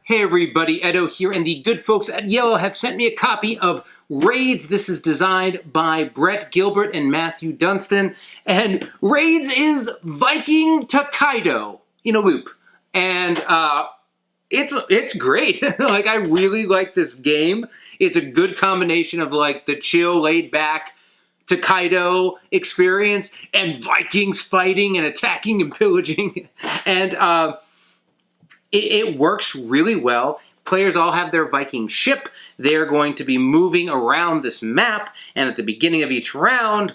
Hey everybody, Edo here, and the good folks at IELLO have sent me a copy of Raids. This is designed by Brett Gilbert and Matthew Dunstan, and Raids is Viking Tokaido in a loop. And it's great. Like, I really like this game. It's a good combination of like the chill, laid back Tokaido experience and Vikings fighting and attacking and pillaging. And it works really well. Players all have their Viking ship. They're going to be moving around this map, and at the beginning of each round,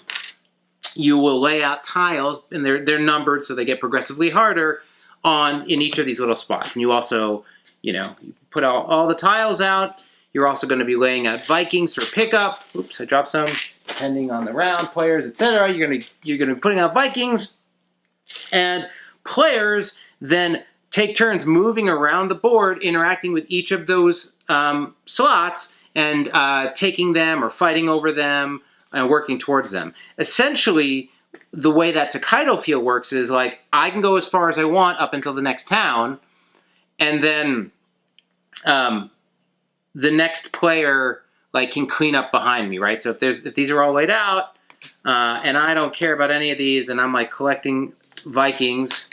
you will lay out tiles, and they're numbered so they get progressively harder in each of these little spots. And you also, you put all the tiles out. You're also going to be laying out Vikings for pickup. Oops, I dropped some. Depending on the round, players, etc. You're going to be putting out Vikings, and players then take turns moving around the board, interacting with each of those slots, and taking them or fighting over them and working towards them. Essentially, the way that Tokaido feel works is like, I can go as far as I want up until the next town, and then the next player can clean up behind me, right? So if these are all laid out, and I don't care about any of these, and I'm like collecting Vikings,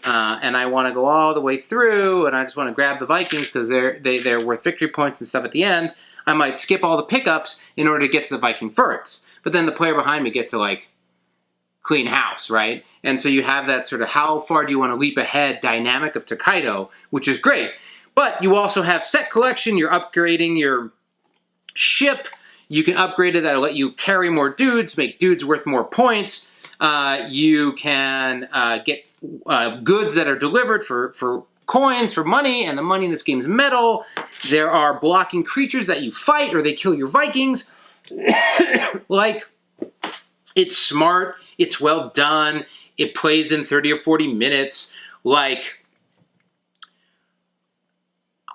and I want to go all the way through, and I just want to grab the Vikings because they're worth victory points and stuff at the end, I might skip all the pickups in order to get to the Viking first. But then the player behind me gets to clean house, right? And so you have that sort of how far do you want to leap ahead dynamic of Tokaido, which is great. But you also have set collection, you're upgrading your ship, you can upgrade it, that'll let you carry more dudes, make dudes worth more points. You can get goods that are delivered for coins, for money, and the money in this game is metal. There are blocking creatures that you fight or they kill your Vikings. It's smart, it's well done, it plays in 30 or 40 minutes.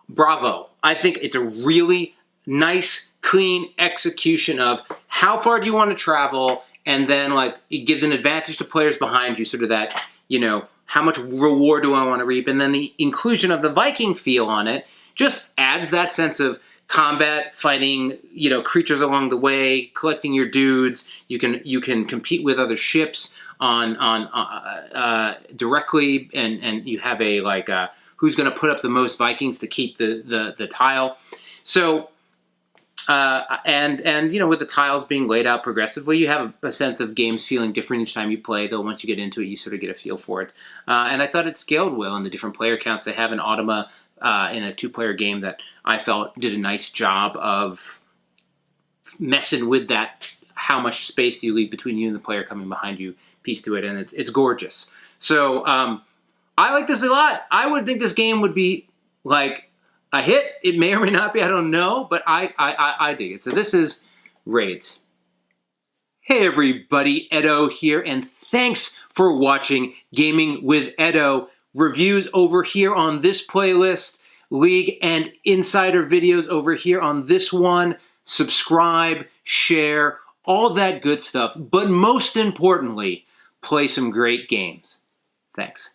Bravo. I think it's a really nice, clean execution of how far do you want to travel, and then it gives an advantage to players behind you, sort of that, how much reward do I want to reap? And then the inclusion of the Viking feel on it just adds that sense of combat, fighting, creatures along the way, collecting your dudes. You can compete with other ships directly, and you have a who's going to put up the most Vikings to keep the tile. So and with the tiles being laid out progressively, you have a sense of games feeling different each time you play, though once you get into it, you sort of get a feel for it. And I thought it scaled well in the different player counts. They have an Automa in a two-player game that I felt did a nice job of messing with that, how much space do you leave between you and the player coming behind you piece to it, and it's gorgeous. So I like this a lot. I would think this game would be a hit. It may or may not be, I don't know, but I dig it. So this is Raids. Hey everybody, Edo here, and thanks for watching Gaming with Edo. Reviews over here on this playlist, League and Insider videos over here on this one. Subscribe, share, all that good stuff. But most importantly, play some great games. Thanks.